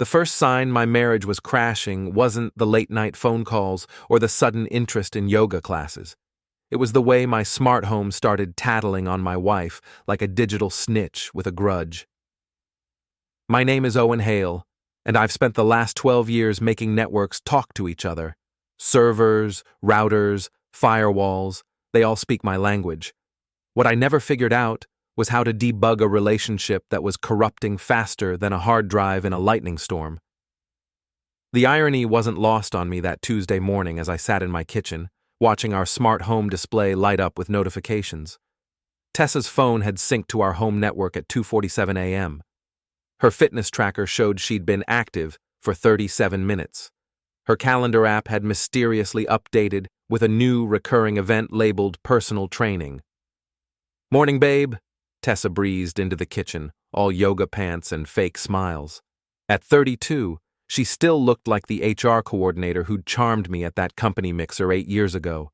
The first sign my marriage was crashing wasn't the late-night phone calls or the sudden interest in yoga classes. It was the way my smart home started tattling on my wife like a digital snitch with a grudge. My name is Owen Hale, and I've spent the last 12 years making networks talk to each other. Servers, routers, firewalls, they all speak my language. What I never figured out was how to debug a relationship that was corrupting faster than a hard drive in a lightning storm. The irony wasn't lost on me that Tuesday morning as I sat in my kitchen, watching our smart home display light up with notifications. Tessa's phone had synced to our home network at 2:47 a.m. Her fitness tracker showed she'd been active for 37 minutes. Her calendar app had mysteriously updated with a new recurring event labeled personal training. "Morning, babe," Tessa breezed into the kitchen, all yoga pants and fake smiles. At 32, she still looked like the HR coordinator who'd charmed me at that company mixer 8 years ago.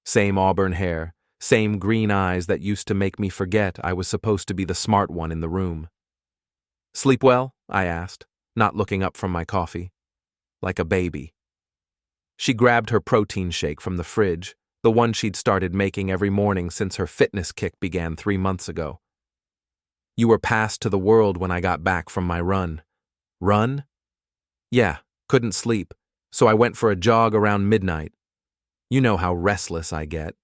Same auburn hair, same green eyes that used to make me forget I was supposed to be the smart one in the room. "Sleep well?" I asked, not looking up from my coffee. "Like a baby." She grabbed her protein shake from the fridge, the one she'd started making every morning since her fitness kick began 3 months ago. "You were passed to the world when I got back from my run." "Run?" "Yeah, couldn't sleep, so I went for a jog around midnight. You know how restless I get."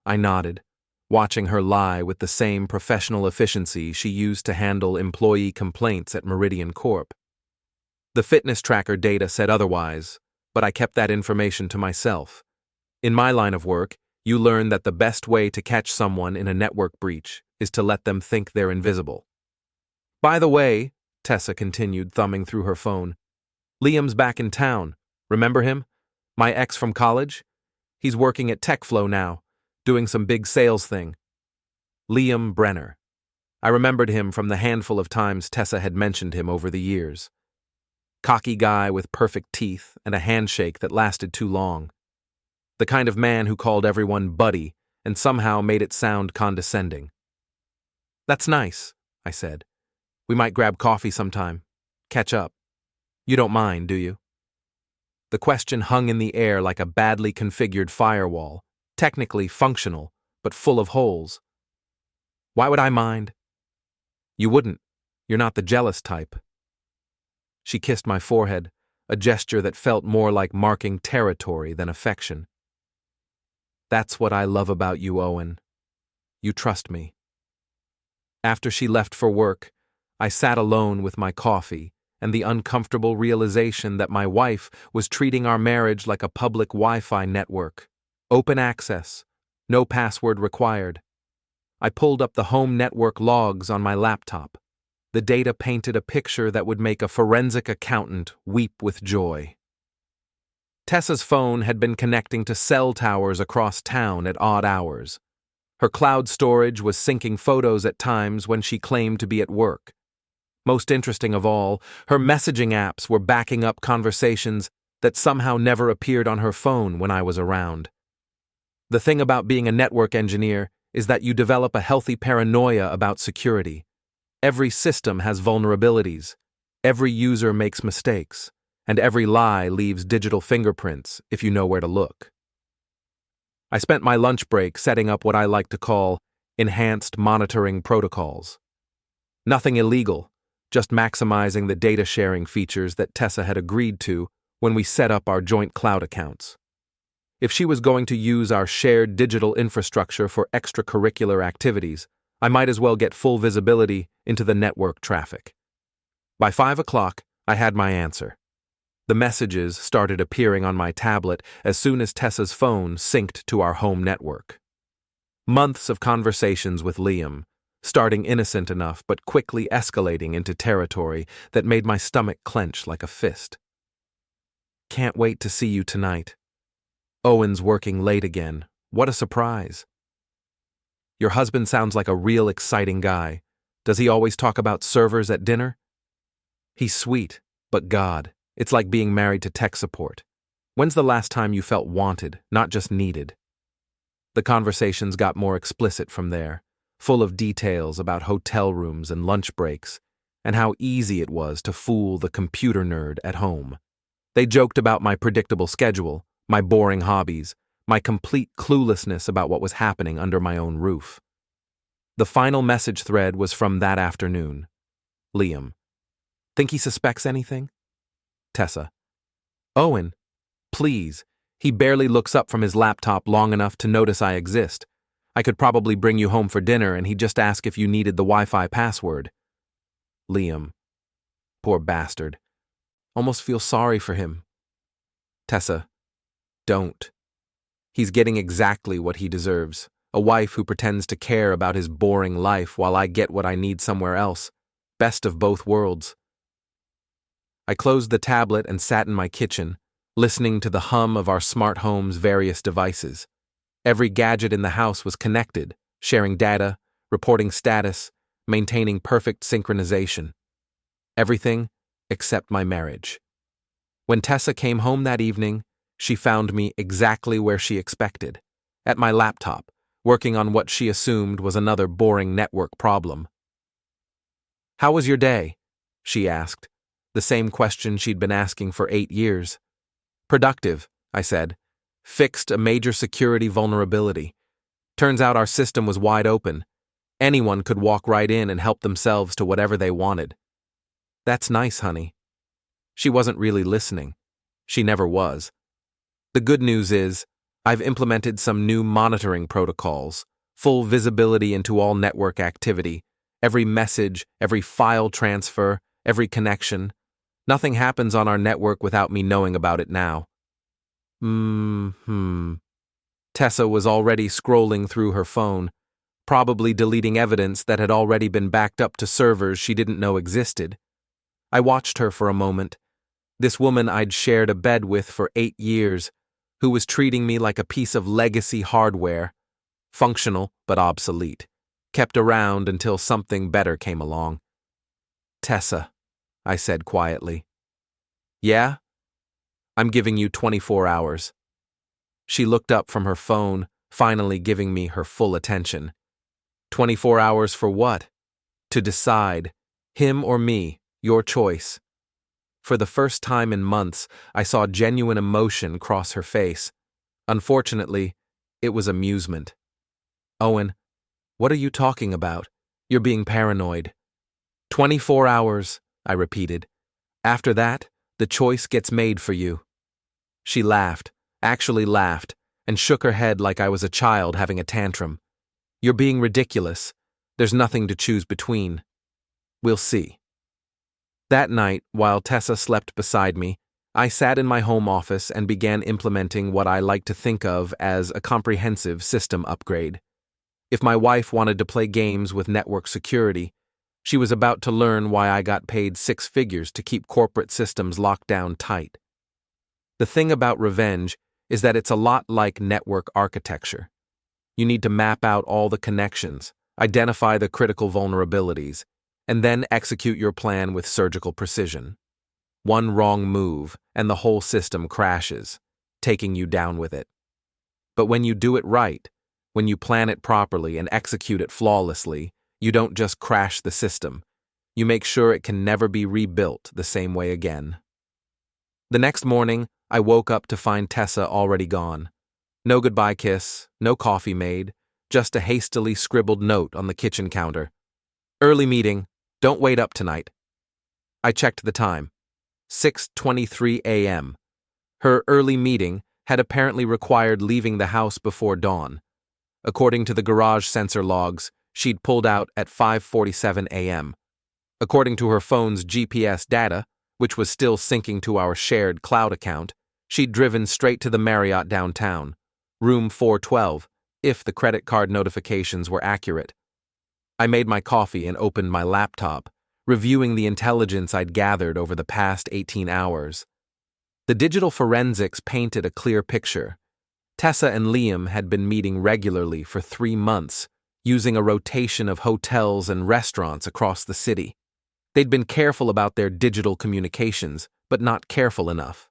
I nodded, watching her lie with the same professional efficiency she used to handle employee complaints at Meridian Corp. The fitness tracker data said otherwise, but I kept that information to myself. In my line of work, you learn that the best way to catch someone in a network breach is to let them think they're invisible. "By the way," Tessa continued, thumbing through her phone, "Liam's back in town. Remember him? My ex from college? He's working at TechFlow now, doing some big sales thing." Liam Brenner. I remembered him from the handful of times Tessa had mentioned him over the years. Cocky guy with perfect teeth and a handshake that lasted too long. The kind of man who called everyone buddy and somehow made it sound condescending. "That's nice," I said. "We might grab coffee sometime. Catch up. You don't mind, do you?" The question hung in the air like a badly configured firewall, technically functional, but full of holes. "Why would I mind?" "You wouldn't. You're not the jealous type." She kissed my forehead, a gesture that felt more like marking territory than affection. "That's what I love about you, Owen. You trust me." After she left for work, I sat alone with my coffee and the uncomfortable realization that my wife was treating our marriage like a public Wi-Fi network. Open access, no password required. I pulled up the home network logs on my laptop. The data painted a picture that would make a forensic accountant weep with joy. Tessa's phone had been connecting to cell towers across town at odd hours. Her cloud storage was syncing photos at times when she claimed to be at work. Most interesting of all, her messaging apps were backing up conversations that somehow never appeared on her phone when I was around. The thing about being a network engineer is that you develop a healthy paranoia about security. Every system has vulnerabilities, every user makes mistakes, and every lie leaves digital fingerprints if you know where to look. I spent my lunch break setting up what I like to call enhanced monitoring protocols. Nothing illegal, just maximizing the data sharing features that Tessa had agreed to when we set up our joint cloud accounts. If she was going to use our shared digital infrastructure for extracurricular activities, I might as well get full visibility into the network traffic. By 5 o'clock, I had my answer. The messages started appearing on my tablet as soon as Tessa's phone synced to our home network. Months of conversations with Liam, starting innocent enough but quickly escalating into territory that made my stomach clench like a fist. "Can't wait to see you tonight. Owen's working late again. What a surprise. Your husband sounds like a real exciting guy. Does he always talk about servers at dinner?" "He's sweet, but God, it's like being married to tech support. When's the last time you felt wanted, not just needed?" The conversations got more explicit from there, full of details about hotel rooms and lunch breaks, and how easy it was to fool the computer nerd at home. They joked about my predictable schedule, my boring hobbies, my complete cluelessness about what was happening under my own roof. The final message thread was from that afternoon. Liam. Think he suspects anything? Tessa. Owen. Please. He barely looks up from his laptop long enough to notice I exist. I could probably bring you home for dinner and he'd just ask if you needed the Wi-Fi password. Liam. Poor bastard. Almost feel sorry for him. Tessa. Don't. He's getting exactly what he deserves. A wife who pretends to care about his boring life while I get what I need somewhere else. Best of both worlds. I closed the tablet and sat in my kitchen, listening to the hum of our smart home's various devices. Every gadget in the house was connected, sharing data, reporting status, maintaining perfect synchronization. Everything except my marriage. When Tessa came home that evening, she found me exactly where she expected, at my laptop, working on what she assumed was another boring network problem. How was your day? She asked, the same question she'd been asking for 8 years. Productive, I said. Fixed a major security vulnerability. Turns out our system was wide open. Anyone could walk right in and help themselves to whatever they wanted. That's nice, honey. She wasn't really listening. She never was. The good news is, I've implemented some new monitoring protocols, full visibility into all network activity, every message, every file transfer, every connection. Nothing happens on our network without me knowing about it now. Tessa was already scrolling through her phone, probably deleting evidence that had already been backed up to servers she didn't know existed. I watched her for a moment. This woman I'd shared a bed with for 8 years, who was treating me like a piece of legacy hardware, functional but obsolete, kept around until something better came along. Tessa, I said quietly. Yeah? I'm giving you 24 hours. She looked up from her phone, finally giving me her full attention. 24 hours for what? To decide. Him or me, your choice. For the first time in months, I saw genuine emotion cross her face. Unfortunately, it was amusement. Owen, what are you talking about? You're being paranoid. 24 hours, I repeated. After that, the choice gets made for you. She laughed, actually laughed, and shook her head like I was a child having a tantrum. You're being ridiculous. There's nothing to choose between. We'll see. That night, while Tessa slept beside me, I sat in my home office and began implementing what I like to think of as a comprehensive system upgrade. If my wife wanted to play games with network security, she was about to learn why I got paid 6 figures to keep corporate systems locked down tight. The thing about revenge is that it's a lot like network architecture. You need to map out all the connections, identify the critical vulnerabilities, and then execute your plan with surgical precision. One wrong move, and the whole system crashes, taking you down with it. But when you do it right, when you plan it properly and execute it flawlessly, you don't just crash the system. You make sure it can never be rebuilt the same way again. The next morning, I woke up to find Tessa already gone. No goodbye kiss, no coffee made, just a hastily scribbled note on the kitchen counter. Early meeting. Don't wait up tonight. I checked the time. 6:23 a.m. Her early meeting had apparently required leaving the house before dawn. According to the garage sensor logs, she'd pulled out at 5:47 a.m. According to her phone's GPS data, which was still syncing to our shared cloud account, she'd driven straight to the Marriott downtown, room 412, if the credit card notifications were accurate. I made my coffee and opened my laptop, reviewing the intelligence I'd gathered over the past 18 hours. The digital forensics painted a clear picture. Tessa and Liam had been meeting regularly for 3 months, using a rotation of hotels and restaurants across the city. They'd been careful about their digital communications, but not careful enough.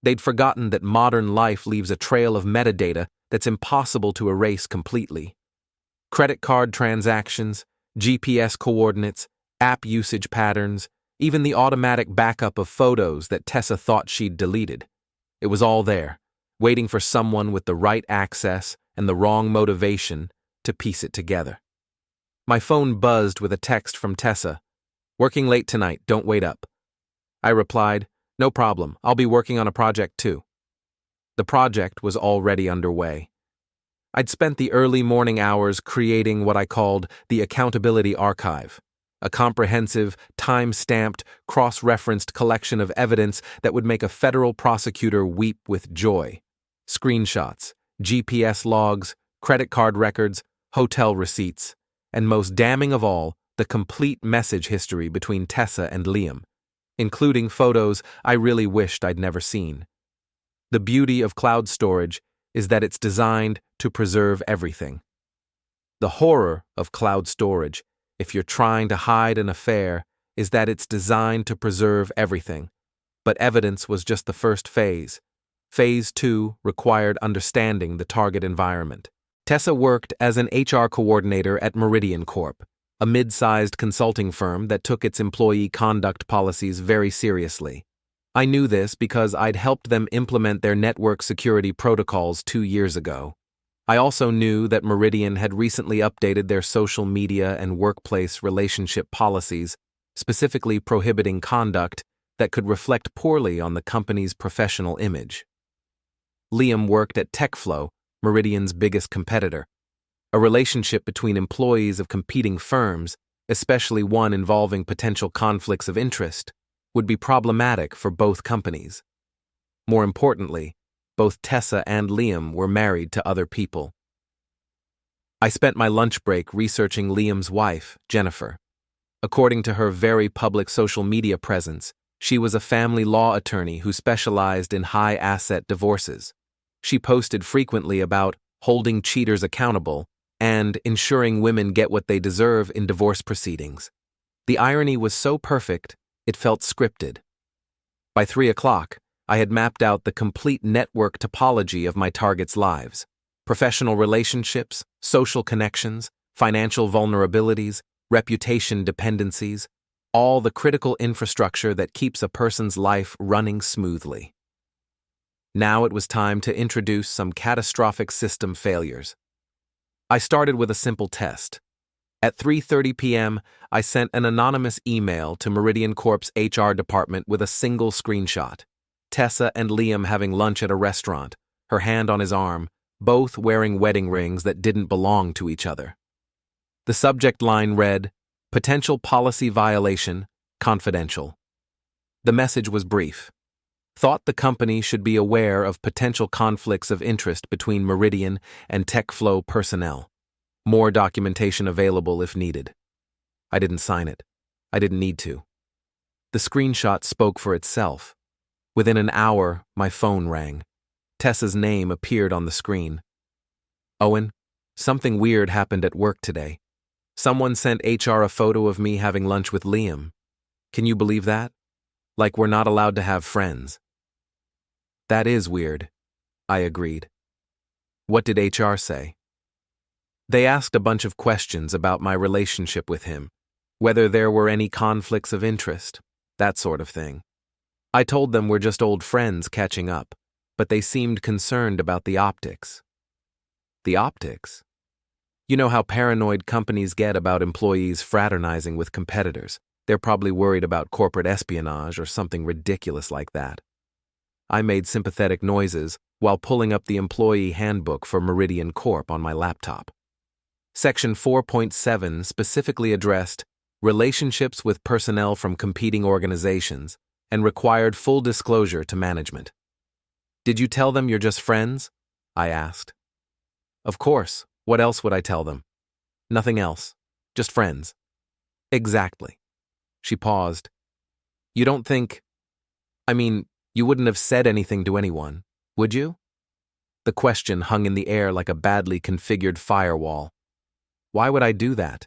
They'd forgotten that modern life leaves a trail of metadata that's impossible to erase completely. Credit card transactions, GPS coordinates, app usage patterns, even the automatic backup of photos that Tessa thought she'd deleted. It was all there, waiting for someone with the right access and the wrong motivation to piece it together. My phone buzzed with a text from Tessa. "Working late tonight, don't wait up." I replied, "No problem, I'll be working on a project too." The project was already underway. I'd spent the early morning hours creating what I called the Accountability Archive, a comprehensive, time-stamped, cross-referenced collection of evidence that would make a federal prosecutor weep with joy. Screenshots, GPS logs, credit card records, hotel receipts, and most damning of all, the complete message history between Tessa and Liam, including photos I really wished I'd never seen. The beauty of cloud storage is that it's designed to preserve everything. The horror of cloud storage, if you're trying to hide an affair, is that it's designed to preserve everything. But evidence was just the first phase. Phase 2 required understanding the target environment. Tessa worked as an HR coordinator at Meridian Corp, a mid-sized consulting firm that took its employee conduct policies very seriously. I knew this because I'd helped them implement their network security protocols 2 years ago. I also knew that Meridian had recently updated their social media and workplace relationship policies, specifically prohibiting conduct that could reflect poorly on the company's professional image. Liam worked at TechFlow, Meridian's biggest competitor. A relationship between employees of competing firms, especially one involving potential conflicts of interest, would be problematic for both companies. More importantly, both Tessa and Liam were married to other people. I spent my lunch break researching Liam's wife, Jennifer. According to her very public social media presence, she was a family law attorney who specialized in high-asset divorces. She posted frequently about holding cheaters accountable and ensuring women get what they deserve in divorce proceedings. The irony was so perfect, it felt scripted. By 3 o'clock, I had mapped out the complete network topology of my targets' lives: professional relationships, social connections, financial vulnerabilities, reputation dependencies, all the critical infrastructure that keeps a person's life running smoothly. Now it was time to introduce some catastrophic system failures. I started with a simple test. At 3:30 p.m., I sent an anonymous email to Meridian Corp's HR department with a single screenshot. Tessa and Liam having lunch at a restaurant, her hand on his arm, both wearing wedding rings that didn't belong to each other. The subject line read, "Potential policy violation, confidential." The message was brief. Thought the company should be aware of potential conflicts of interest between Meridian and TechFlow personnel. More documentation available if needed. I didn't sign it. I didn't need to. The screenshot spoke for itself. Within an hour, my phone rang. Tessa's name appeared on the screen. "Owen, something weird happened at work today. Someone sent HR a photo of me having lunch with Liam. Can you believe that? Like we're not allowed to have friends." "That is weird," I agreed. "What did HR say?" "They asked a bunch of questions about my relationship with him, whether there were any conflicts of interest, that sort of thing. I told them we're just old friends catching up, but they seemed concerned about the optics." "The optics?" "You know how paranoid companies get about employees fraternizing with competitors. They're probably worried about corporate espionage or something ridiculous like that." I made sympathetic noises while pulling up the employee handbook for Meridian Corp on my laptop. Section 4.7 specifically addressed relationships with personnel from competing organizations and required full disclosure to management. "Did you tell them you're just friends?" I asked. "Of course. What else would I tell them? Nothing else. Just friends." "Exactly." She paused. "You don't think... you wouldn't have said anything to anyone, would you?" The question hung in the air like a badly configured firewall. "Why would I do that?"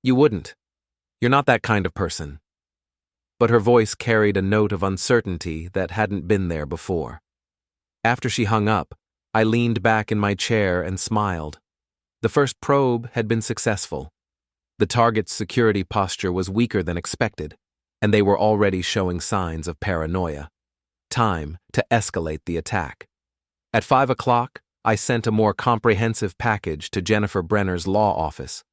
"You wouldn't. You're not that kind of person." But her voice carried a note of uncertainty that hadn't been there before. After she hung up, I leaned back in my chair and smiled. The first probe had been successful. The target's security posture was weaker than expected, and they were already showing signs of paranoia. Time to escalate the attack. At 5 o'clock, I sent a more comprehensive package to Jennifer Brenner's law office.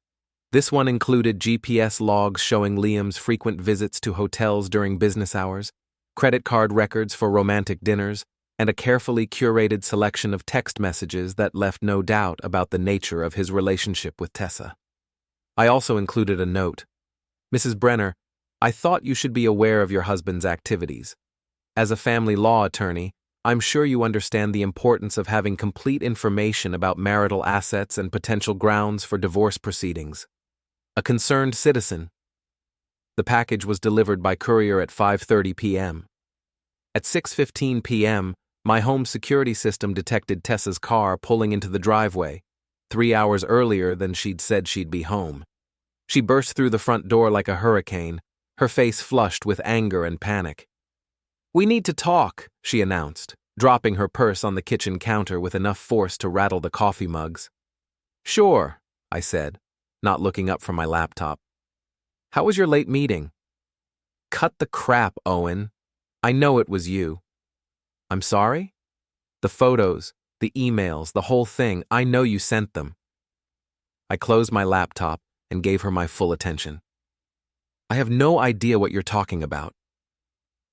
This one included GPS logs showing Liam's frequent visits to hotels during business hours, credit card records for romantic dinners, and a carefully curated selection of text messages that left no doubt about the nature of his relationship with Tessa. I also included a note. Mrs. Brenner, I thought you should be aware of your husband's activities. As a family law attorney, I'm sure you understand the importance of having complete information about marital assets and potential grounds for divorce proceedings. A concerned citizen. The package was delivered by courier at 5:30 p.m. At 6:15 p.m., my home security system detected Tessa's car pulling into the driveway, 3 hours earlier than she'd said she'd be home. She burst through the front door like a hurricane, her face flushed with anger and panic. "We need to talk," she announced, dropping her purse on the kitchen counter with enough force to rattle the coffee mugs. "Sure," I said, not looking up from my laptop. "How was your late meeting?" "Cut the crap, Owen. I know it was you." "I'm sorry?" "The photos, the emails, the whole thing, I know you sent them." I closed my laptop and gave her my full attention. "I have no idea what you're talking about.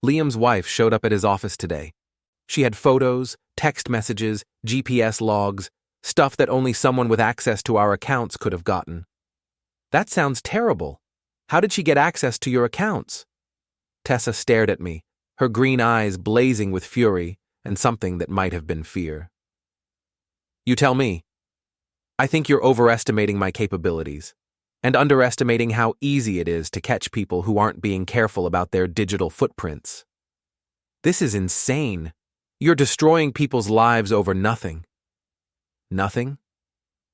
Liam's wife showed up at his office today. She had photos, text messages, GPS logs, stuff that only someone with access to our accounts could have gotten." "That sounds terrible. How did she get access to your accounts?" Tessa stared at me, her green eyes blazing with fury and something that might have been fear. "You tell me. I think you're overestimating my capabilities and underestimating how easy it is to catch people who aren't being careful about their digital footprints. This is insane. You're destroying people's lives over nothing." "Nothing?"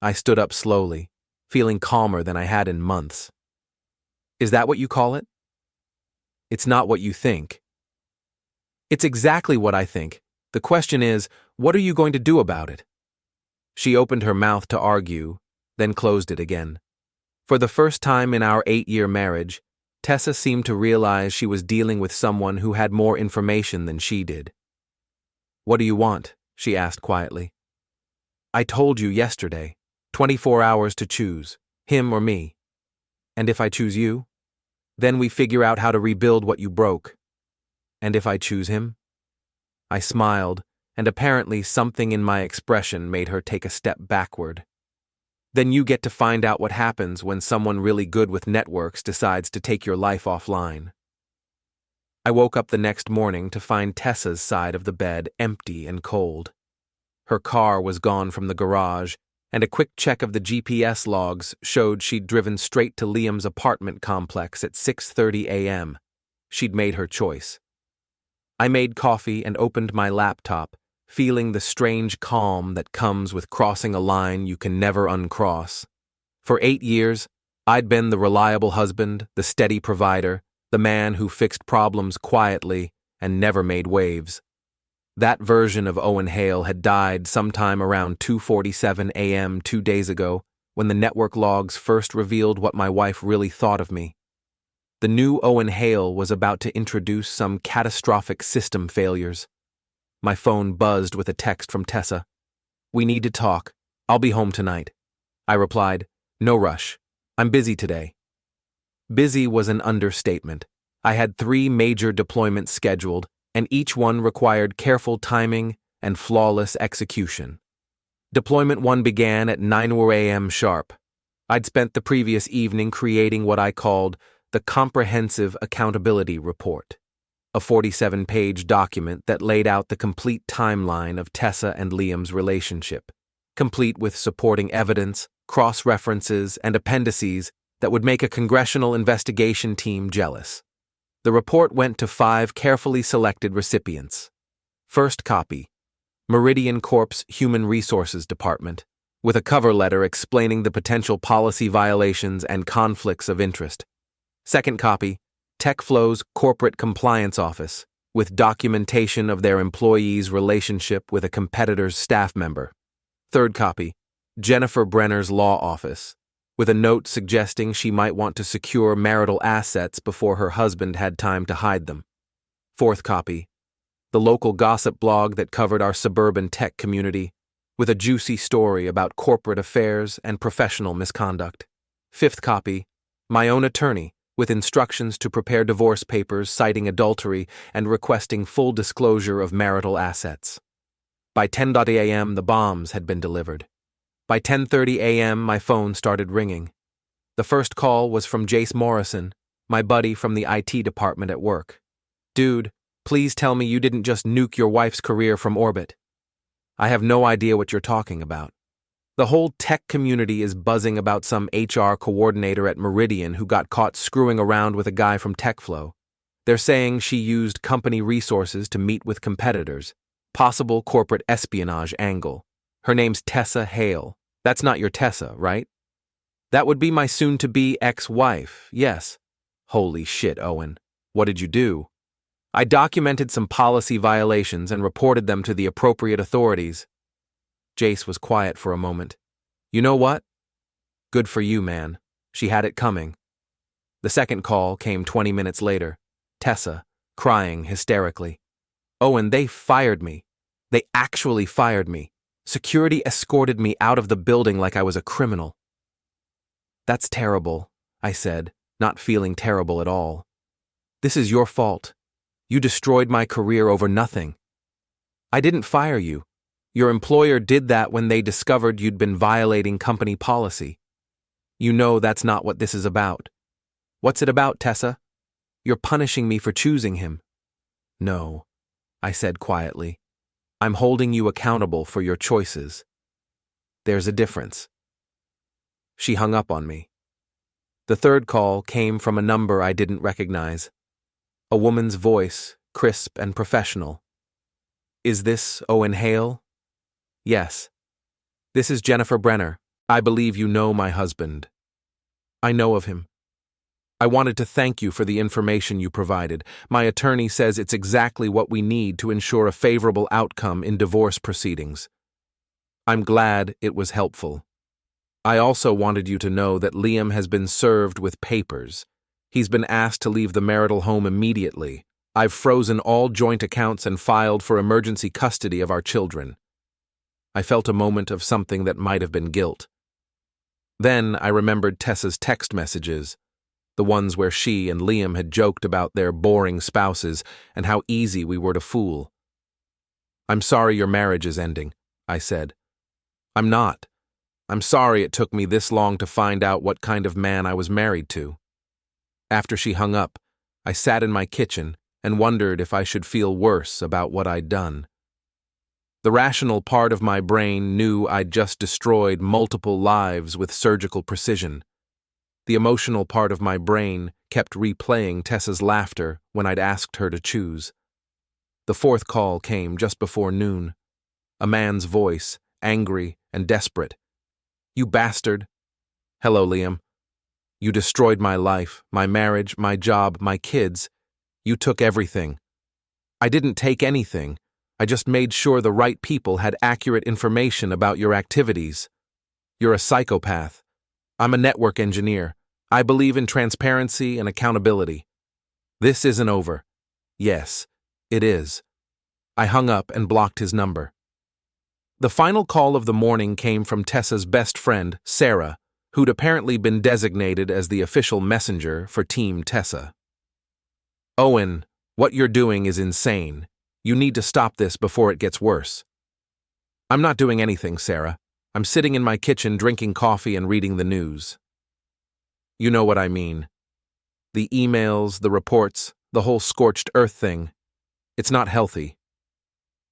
I stood up slowly, feeling calmer than I had in months. "Is that what you call it?" "It's not what you think." "It's exactly what I think. The question is, what are you going to do about it?" She opened her mouth to argue, then closed it again. For the first time in our 8-year marriage, Tessa seemed to realize she was dealing with someone who had more information than she did. "What do you want?" she asked quietly. "I told you yesterday, 24 hours to choose, him or me. And if I choose you, then we figure out how to rebuild what you broke. And if I choose him?" I smiled, and apparently something in my expression made her take a step backward. "Then you get to find out what happens when someone really good with networks decides to take your life offline." I woke up the next morning to find Tessa's side of the bed empty and cold. Her car was gone from the garage, and a quick check of the GPS logs showed she'd driven straight to Liam's apartment complex at 6:30 a.m. She'd made her choice. I made coffee and opened my laptop, feeling the strange calm that comes with crossing a line you can never uncross. For 8 years, I'd been the reliable husband, the steady provider, the man who fixed problems quietly and never made waves. That version of Owen Hale had died sometime around 2:47 a.m. 2 days ago, when the network logs first revealed what my wife really thought of me. The new Owen Hale was about to introduce some catastrophic system failures. My phone buzzed with a text from Tessa. "We need to talk. I'll be home tonight." I replied, "No rush. I'm busy today." Busy was an understatement. I had 3 major deployments scheduled, and each one required careful timing and flawless execution. Deployment 1 began at 9 a.m. sharp. I'd spent the previous evening creating what I called the Comprehensive Accountability Report, a 47-page document that laid out the complete timeline of Tessa and Liam's relationship, complete with supporting evidence, cross-references, and appendices that would make a congressional investigation team jealous. The report went to 5 carefully selected recipients. First copy, Meridian Corp's Human Resources Department, with a cover letter explaining the potential policy violations and conflicts of interest. Second copy, TechFlow's Corporate Compliance Office, with documentation of their employees' relationship with a competitor's staff member. Third copy, Jennifer Brenner's Law Office, with a note suggesting she might want to secure marital assets before her husband had time to hide them. Fourth copy, the local gossip blog that covered our suburban tech community, with a juicy story about corporate affairs and professional misconduct. Fifth copy, my own attorney, with instructions to prepare divorce papers citing adultery and requesting full disclosure of marital assets. By 10:00 a.m., the bombs had been delivered. By 10:30 a.m., my phone started ringing. The first call was from Jace Morrison, my buddy from the IT department at work. Dude, please tell me you didn't just nuke your wife's career from orbit. I have no idea what you're talking about. The whole tech community is buzzing about some HR coordinator at Meridian who got caught screwing around with a guy from TechFlow. They're saying she used company resources to meet with competitors. Possible corporate espionage angle. Her name's Tessa Hale. That's not your Tessa, right? That would be my soon-to-be ex-wife, yes. Holy shit, Owen. What did you do? I documented some policy violations and reported them to the appropriate authorities. Jace was quiet for a moment. You know what? Good for you, man. She had it coming. The second call came 20 minutes later. Tessa, crying hysterically. Owen, they fired me. They actually fired me. Security escorted me out of the building like I was a criminal. That's terrible, I said, not feeling terrible at all. This is your fault. You destroyed my career over nothing. I didn't fire you. Your employer did that when they discovered you'd been violating company policy. You know that's not what this is about. What's it about, Tessa? You're punishing me for choosing him. No, I said quietly. I'm holding you accountable for your choices. There's a difference. She hung up on me. The third call came from a number I didn't recognize. A woman's voice, crisp and professional. Is this Owen Hale? Yes. This is Jennifer Brenner. I believe you know my husband. I know of him. I wanted to thank you for the information you provided. My attorney says it's exactly what we need to ensure a favorable outcome in divorce proceedings. I'm glad it was helpful. I also wanted you to know that Liam has been served with papers. He's been asked to leave the marital home immediately. I've frozen all joint accounts and filed for emergency custody of our children. I felt a moment of something that might have been guilt. Then I remembered Tessa's text messages, the ones where she and Liam had joked about their boring spouses and how easy we were to fool. I'm sorry your marriage is ending, I said. I'm not. I'm sorry it took me this long to find out what kind of man I was married to. After she hung up, I sat in my kitchen and wondered if I should feel worse about what I'd done. The rational part of my brain knew I'd just destroyed multiple lives with surgical precision. The emotional part of my brain kept replaying Tessa's laughter when I'd asked her to choose. The fourth call came just before noon. A man's voice, angry and desperate. You bastard. Hello, Liam. You destroyed my life, my marriage, my job, my kids. You took everything. I didn't take anything. I just made sure the right people had accurate information about your activities. You're a psychopath. I'm a network engineer. I believe in transparency and accountability. This isn't over. Yes, it is. I hung up and blocked his number. The final call of the morning came from Tessa's best friend, Sarah, who'd apparently been designated as the official messenger for Team Tessa. Owen, what you're doing is insane. You need to stop this before it gets worse. I'm not doing anything, Sarah. I'm sitting in my kitchen drinking coffee and reading the news. You know what I mean. The emails, the reports, the whole scorched earth thing. It's not healthy.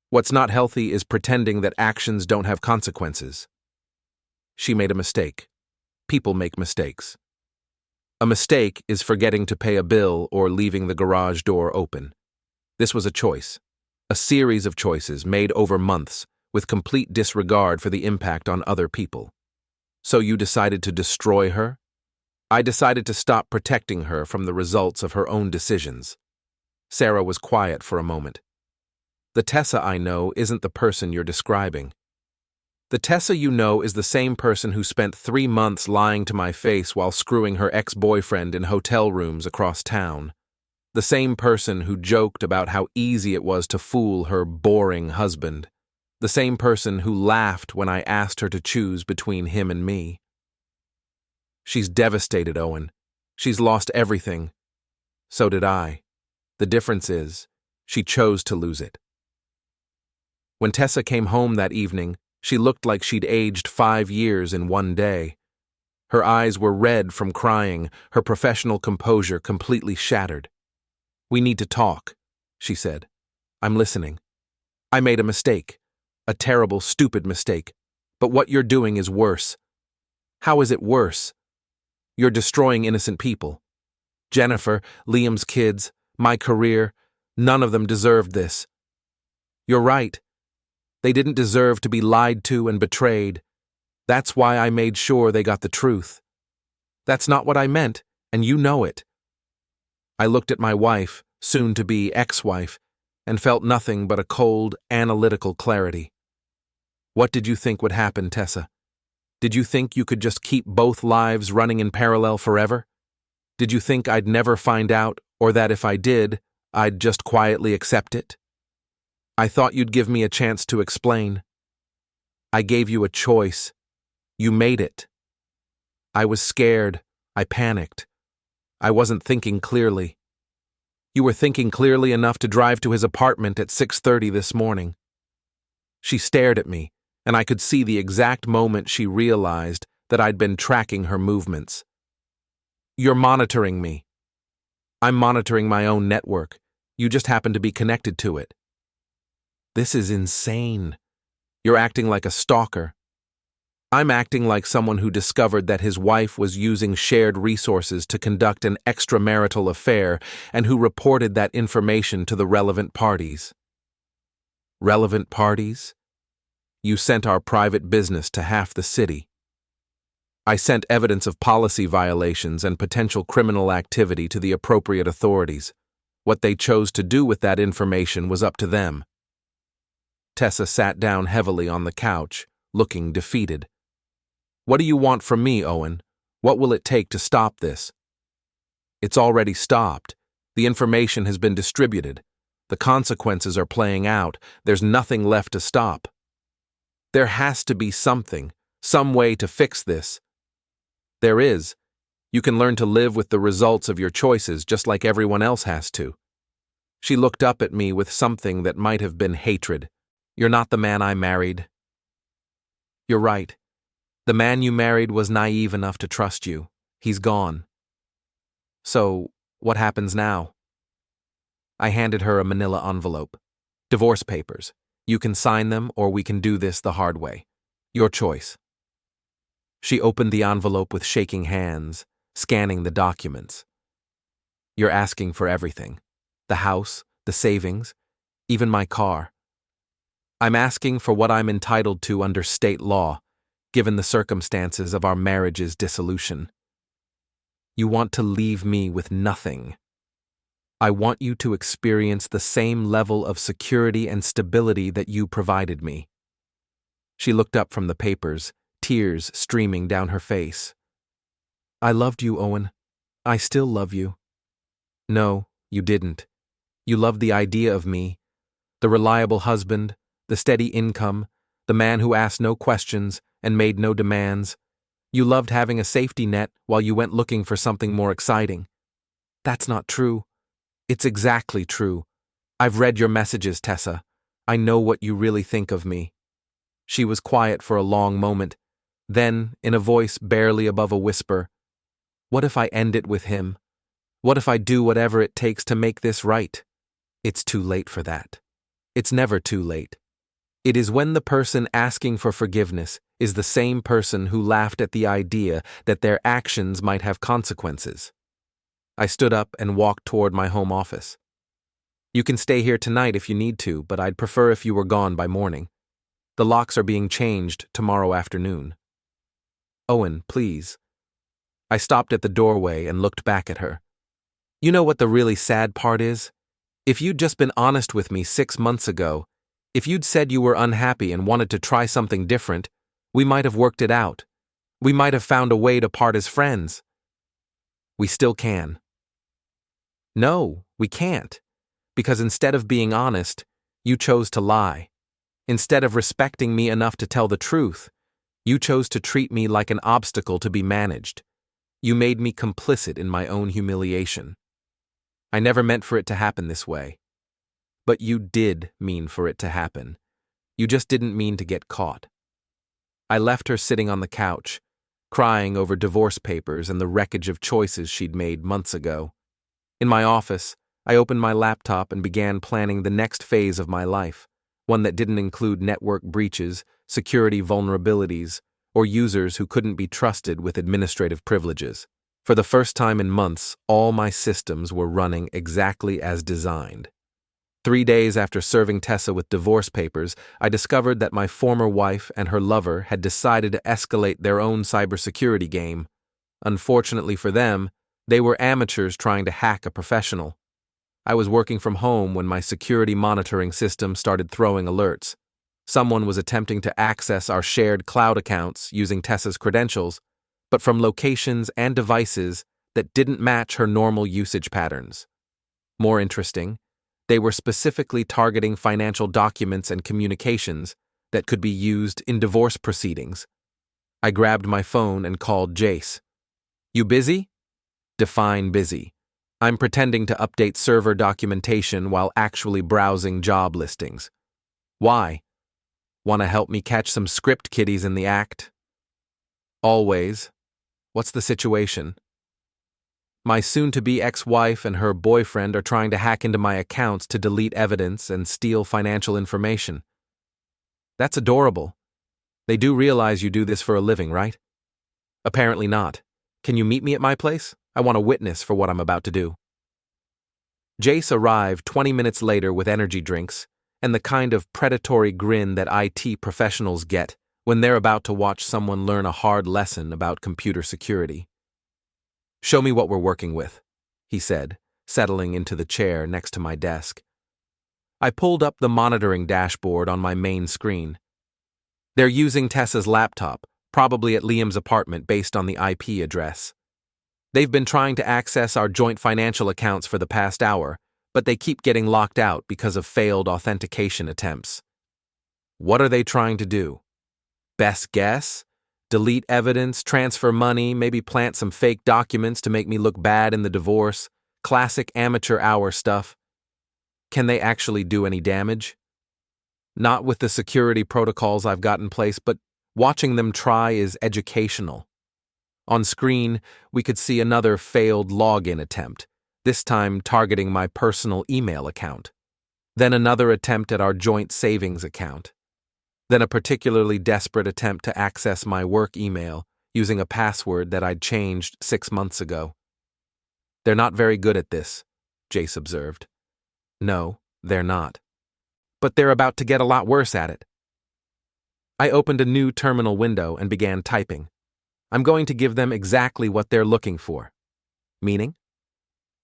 What's not healthy is pretending that actions don't have consequences. She made a mistake. People make mistakes. A mistake is forgetting to pay a bill or leaving the garage door open. This was a choice. A series of choices made over months with complete disregard for the impact on other people. So you decided to destroy her? I decided to stop protecting her from the results of her own decisions. Sarah was quiet for a moment. The Tessa I know isn't the person you're describing. The Tessa you know is the same person who spent 3 months lying to my face while screwing her ex-boyfriend in hotel rooms across town. The same person who joked about how easy it was to fool her boring husband. The same person who laughed when I asked her to choose between him and me. She's devastated, Owen. She's lost everything. So did I. The difference is, she chose to lose it. When Tessa came home that evening, she looked like she'd aged 5 years in one day. Her eyes were red from crying, her professional composure completely shattered. "We need to talk," she said. "I'm listening. I made a mistake. A terrible, stupid mistake. But what you're doing is worse." "How is it worse?" "You're destroying innocent people. Jennifer, Liam's kids, my career, none of them deserved this." "You're right. They didn't deserve to be lied to and betrayed. That's why I made sure they got the truth." "That's not what I meant, and you know it." I looked at my wife, soon-to-be ex-wife, and felt nothing but a cold, analytical clarity. "What did you think would happen, Tessa? Did you think you could just keep both lives running in parallel forever? Did you think I'd never find out, or that if I did, I'd just quietly accept it? I thought you'd give me a chance to explain. I gave you a choice. You made it. I was scared. I panicked. I wasn't thinking clearly. You were thinking clearly enough to drive to his apartment at 6:30 this morning." She stared at me, and I could see the exact moment she realized that I'd been tracking her movements. "You're monitoring me." "I'm monitoring my own network. You just happen to be connected to it." "This is insane. You're acting like a stalker." "I'm acting like someone who discovered that his wife was using shared resources to conduct an extramarital affair and who reported that information to the relevant parties." "Relevant parties? You sent our private business to half the city." "I sent evidence of policy violations and potential criminal activity to the appropriate authorities. What they chose to do with that information was up to them." Tessa sat down heavily on the couch, looking defeated. "What do you want from me, Owen? What will it take to stop this?" "It's already stopped. The information has been distributed. The consequences are playing out. There's nothing left to stop." "There has to be something, some way to fix this." "There is. You can learn to live with the results of your choices just like everyone else has to." She looked up at me with something that might have been hatred. "You're not the man I married." "You're right. The man you married was naive enough to trust you. He's gone." "So, what happens now?" I handed her a manila envelope. "Divorce papers. You can sign them or we can do this the hard way. Your choice." She opened the envelope with shaking hands, scanning the documents. "You're asking for everything. The house, the savings, even my car. I'm asking for what I'm entitled to under state law, given the circumstances of our marriage's dissolution. You want to leave me with nothing. I want you to experience the same level of security and stability that you provided me." She looked up from the papers, tears streaming down her face. "I loved you, Owen. I still love you." "No, you didn't. You loved the idea of me, the reliable husband, the steady income, the man who asked no questions and made no demands. You loved having a safety net while you went looking for something more exciting." "That's not true." "It's exactly true. I've read your messages, Tessa. I know what you really think of me." She was quiet for a long moment. Then, in a voice barely above a whisper, "What if I end it with him? What if I do whatever it takes to make this right?" "It's too late for that. It's never too late. It is when the person asking for forgiveness is the same person who laughed at the idea that their actions might have consequences." I stood up and walked toward my home office. "You can stay here tonight if you need to, but I'd prefer if you were gone by morning. The locks are being changed tomorrow afternoon." "Owen, please." I stopped at the doorway and looked back at her. "You know what the really sad part is? If you'd just been honest with me 6 months ago, if you'd said you were unhappy and wanted to try something different, We might have worked it out. We might have found a way to part as friends. We still can. No, we can't. Because instead of being honest, you chose to lie. Instead of respecting me enough to tell the truth, you chose to treat me like an obstacle to be managed. You made me complicit in my own humiliation. I never meant for it to happen this way. But you did mean for it to happen. You just didn't mean to get caught. I left her sitting on the couch, crying over divorce papers and the wreckage of choices she'd made months ago. In my office, I opened my laptop and began planning the next phase of my life, one that didn't include network breaches, security vulnerabilities, or users who couldn't be trusted with administrative privileges. For the first time in months, all my systems were running exactly as designed. 3 days after serving Tessa with divorce papers, I discovered that my former wife and her lover had decided to escalate their own cybersecurity game. Unfortunately for them, they were amateurs trying to hack a professional. I was working from home when my security monitoring system started throwing alerts. Someone was attempting to access our shared cloud accounts using Tessa's credentials, but from locations and devices that didn't match her normal usage patterns. More interesting, they were specifically targeting financial documents and communications that could be used in divorce proceedings. I grabbed my phone and called Jace. You busy? Define busy. I'm pretending to update server documentation while actually browsing job listings. Why? Want to help me catch some script kiddies in the act? Always. What's the situation? My soon-to-be ex-wife and her boyfriend are trying to hack into my accounts to delete evidence and steal financial information. That's adorable. They do realize you do this for a living, right? Apparently not. Can you meet me at my place? I want a witness for what I'm about to do. Jace arrived 20 minutes later with energy drinks and the kind of predatory grin that IT professionals get when they're about to watch someone learn a hard lesson about computer security. Show me what we're working with, he said, settling into the chair next to my desk. I pulled up the monitoring dashboard on my main screen. They're using Tessa's laptop, probably at Liam's apartment based on the IP address. They've been trying to access our joint financial accounts for the past hour, but they keep getting locked out because of failed authentication attempts. What are they trying to do? Best guess? Delete evidence, transfer money, maybe plant some fake documents to make me look bad in the divorce. Classic amateur hour stuff. Can they actually do any damage? Not with the security protocols I've got in place, but watching them try is educational. On screen, we could see another failed login attempt, this time targeting my personal email account. Then another attempt at our joint savings account. Then a particularly desperate attempt to access my work email using a password that I'd changed 6 months ago. They're not very good at this, Jace observed. No, they're not. But they're about to get a lot worse at it. I opened a new terminal window and began typing. I'm going to give them exactly what they're looking for. Meaning?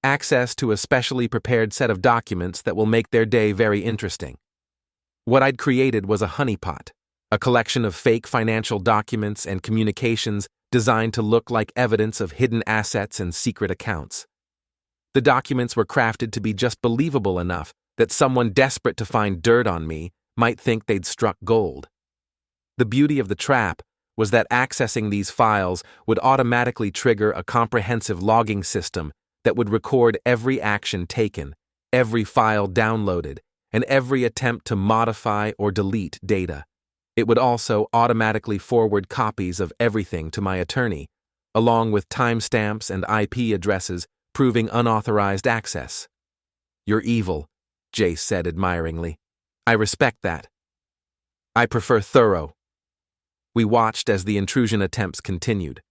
Access to a specially prepared set of documents that will make their day very interesting. What I'd created was a honeypot, a collection of fake financial documents and communications designed to look like evidence of hidden assets and secret accounts. The documents were crafted to be just believable enough that someone desperate to find dirt on me might think they'd struck gold. The beauty of the trap was that accessing these files would automatically trigger a comprehensive logging system that would record every action taken, every file downloaded, and every attempt to modify or delete data. It would also automatically forward copies of everything to my attorney, along with timestamps and IP addresses proving unauthorized access. You're evil, Jace said admiringly. I respect that. I prefer thorough. We watched as the intrusion attempts continued.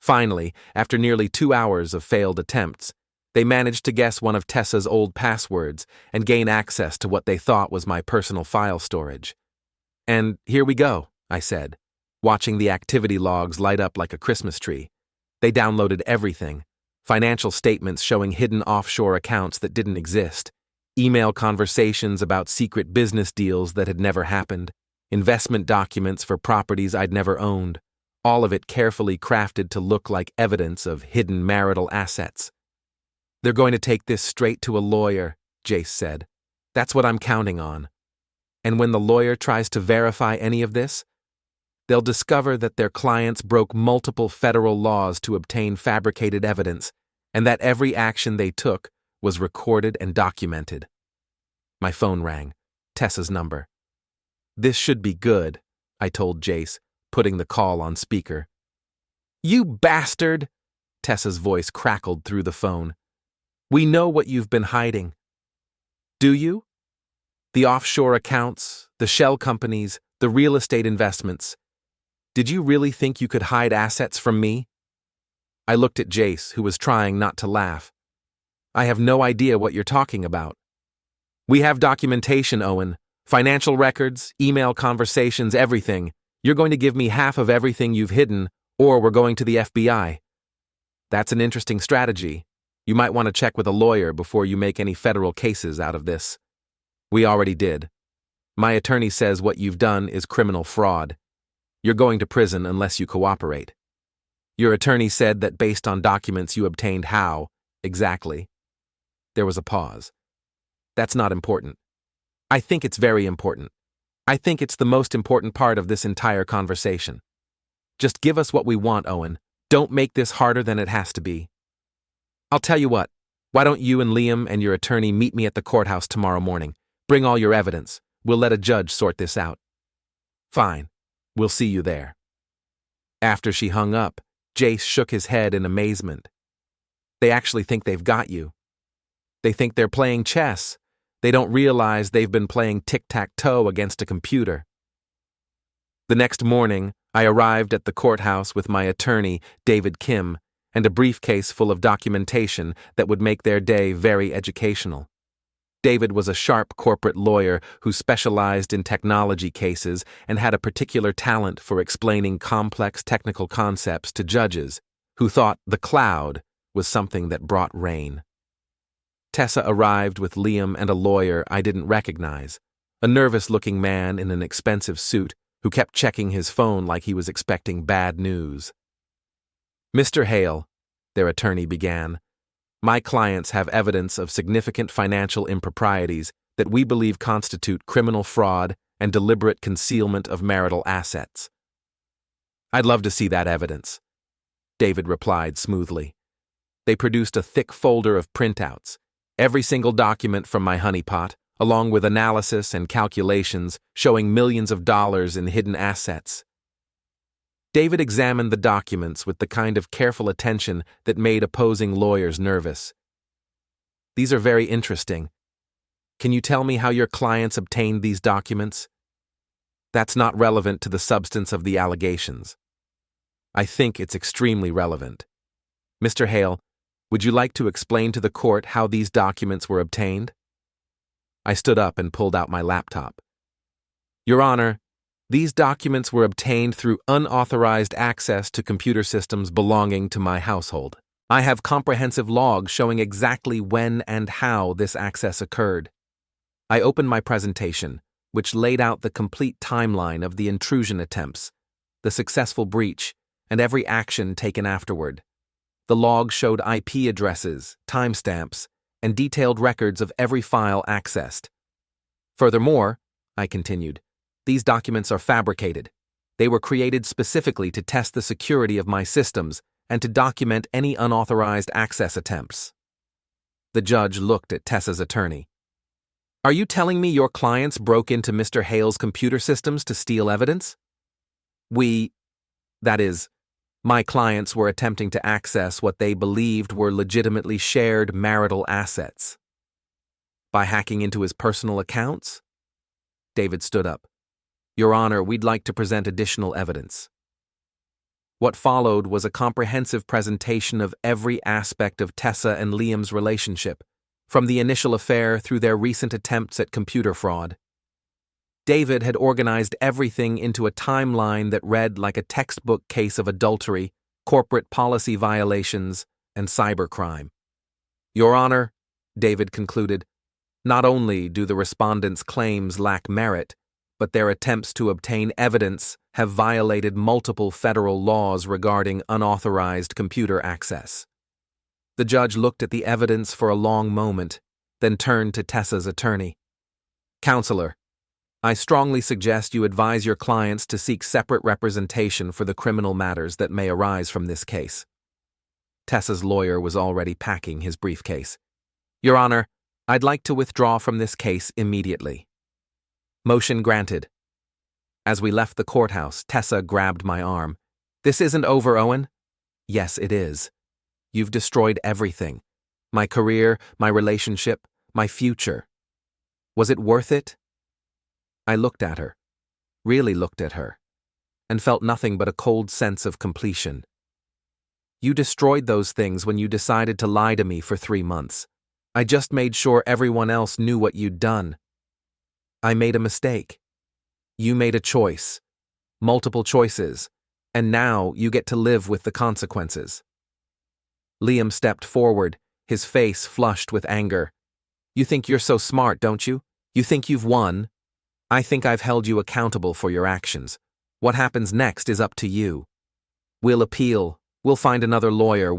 Finally, after nearly 2 hours of failed attempts, they managed to guess one of Tessa's old passwords and gain access to what they thought was my personal file storage. And here we go, I said, watching the activity logs light up like a Christmas tree. They downloaded everything. Financial statements showing hidden offshore accounts that didn't exist. Email conversations about secret business deals that had never happened. investment documents for properties I'd never owned, all of it carefully crafted to look like evidence of hidden marital assets. "They're going to take this straight to a lawyer," Jace said. "That's what I'm counting on. And when the lawyer tries to verify any of this, they'll discover that their clients broke multiple federal laws to obtain fabricated evidence, and that every action they took was recorded and documented." My phone rang. Tessa's number. "This should be good," I told Jace, putting the call on speaker. "You bastard!" Tessa's voice crackled through the phone. "We know what you've been hiding." "Do you? The offshore accounts, the shell companies, the real estate investments. Did you really think you could hide assets from me?" I looked at Jace, who was trying not to laugh. "I have no idea what you're talking about." "We have documentation, Owen. Financial records, email conversations, everything. You're going to give me half of everything you've hidden, or we're going to the FBI. That's an interesting strategy. You might want to check with a lawyer before you make any federal cases out of this." "We already did. My attorney says what you've done is criminal fraud. You're going to prison unless you cooperate." "Your attorney said that based on documents you obtained how, exactly?" There was a pause. "That's not important." "I think it's very important. I think it's the most important part of this entire conversation. Just give us what we want, Owen. Don't make this harder than it has to be." "I'll tell you what. Why don't you and Liam and your attorney meet me at the courthouse tomorrow morning? Bring all your evidence. We'll let a judge sort this out." "Fine. We'll see you there." After she hung up, Jace shook his head in amazement. "They actually think they've got you. They think they're playing chess. They don't realize they've been playing tic-tac-toe against a computer." The next morning, I arrived at the courthouse with my attorney, David Kim, and a briefcase full of documentation that would make their day very educational. David was a sharp corporate lawyer who specialized in technology cases and had a particular talent for explaining complex technical concepts to judges who thought the cloud was something that brought rain. Tessa arrived with Liam and a lawyer I didn't recognize, a nervous-looking man in an expensive suit who kept checking his phone like he was expecting bad news. "Mr. Hale," their attorney began, "my clients have evidence of significant financial improprieties that we believe constitute criminal fraud and deliberate concealment of marital assets." "I'd love to see that evidence," David replied smoothly. They produced a thick folder of printouts, every single document from my honeypot, along with analysis and calculations showing millions of dollars in hidden assets. David examined the documents with the kind of careful attention that made opposing lawyers nervous. "These are very interesting. Can you tell me how your clients obtained these documents?" "That's not relevant to the substance of the allegations." "I think it's extremely relevant. Mr. Hale, would you like to explain to the court how these documents were obtained?" I stood up and pulled out my laptop. "Your Honor, these documents were obtained through unauthorized access to computer systems belonging to my household. I have comprehensive logs showing exactly when and how this access occurred." I opened my presentation, which laid out the complete timeline of the intrusion attempts, the successful breach, and every action taken afterward. The log showed IP addresses, timestamps, and detailed records of every file accessed. "Furthermore," I continued, "these documents are fabricated. They were created specifically to test the security of my systems and to document any unauthorized access attempts." The judge looked at Tessa's attorney. "Are you telling me your clients broke into Mr. Hale's computer systems to steal evidence?" That is, my clients were attempting to access what they believed were legitimately shared marital assets." "By hacking into his personal accounts?" David stood up. "Your Honor, we'd like to present additional evidence." What followed was a comprehensive presentation of every aspect of Tessa and Liam's relationship, from the initial affair through their recent attempts at computer fraud. David had organized everything into a timeline that read like a textbook case of adultery, corporate policy violations, and cybercrime. "Your Honor," David concluded, "not only do the respondents' claims lack merit, but their attempts to obtain evidence have violated multiple federal laws regarding unauthorized computer access. The judge looked at the evidence for a long moment, then turned to Tessa's attorney. Counselor, I strongly suggest you advise your clients to seek separate representation for the criminal matters that may arise from this case. Tessa's lawyer was already packing his briefcase. Your Honor, I'd like to withdraw from this case immediately. Motion granted. As we left the courthouse, Tessa grabbed my arm. This isn't over, Owen? Yes, it is. You've destroyed everything. My career, my relationship, my future. Was it worth it? I looked at her, really looked at her, and felt nothing but a cold sense of completion. You destroyed those things when you decided to lie to me for 3 months. I just made sure everyone else knew what you'd done. I made a mistake. You made a choice, multiple choices, and now you get to live with the consequences. Liam stepped forward, his face flushed with anger. You think you're so smart, don't you? You think you've won? I think I've held you accountable for your actions. What happens next is up to you. We'll appeal. We'll find another lawyer.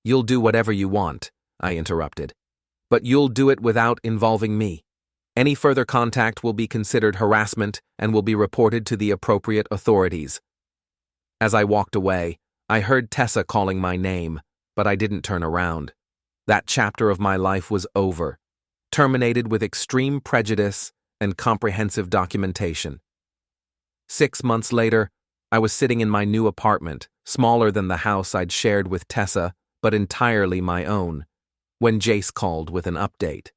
You'll do whatever you want, I interrupted. But you'll do it without involving me. Any further contact will be considered harassment and will be reported to the appropriate authorities. As I walked away, I heard Tessa calling my name, but I didn't turn around. That chapter of my life was over, terminated with extreme prejudice and comprehensive documentation. 6 months later, I was sitting in my new apartment, smaller than the house I'd shared with Tessa, but entirely my own, when Jace called with an update.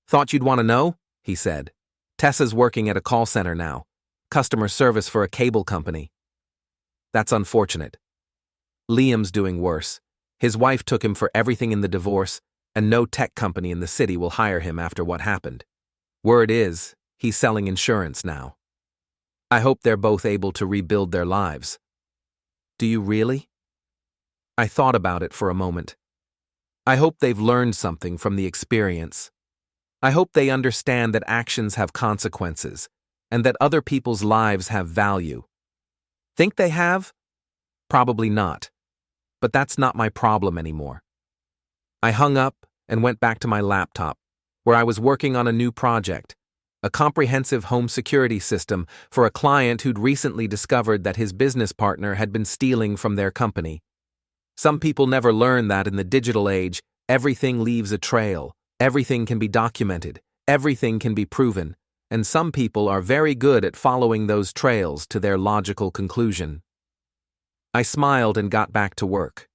Thought you'd want to know? He said. Tessa's working at a call center now, customer service for a cable company. That's unfortunate. Liam's doing worse. His wife took him for everything in the divorce, and no tech company in the city will hire him after what happened. Word is, he's selling insurance now. I hope they're both able to rebuild their lives. Do you really? I thought about it for a moment. I hope they've learned something from the experience. I hope they understand that actions have consequences, and that other people's lives have value. Think they have? Probably not. But that's not my problem anymore. I hung up and went back to my laptop, where I was working on a new project, a comprehensive home security system for a client who'd recently discovered that his business partner had been stealing from their company. Some people never learn that in the digital age, everything leaves a trail, everything can be documented, everything can be proven, and some people are very good at following those trails to their logical conclusion. I smiled and got back to work.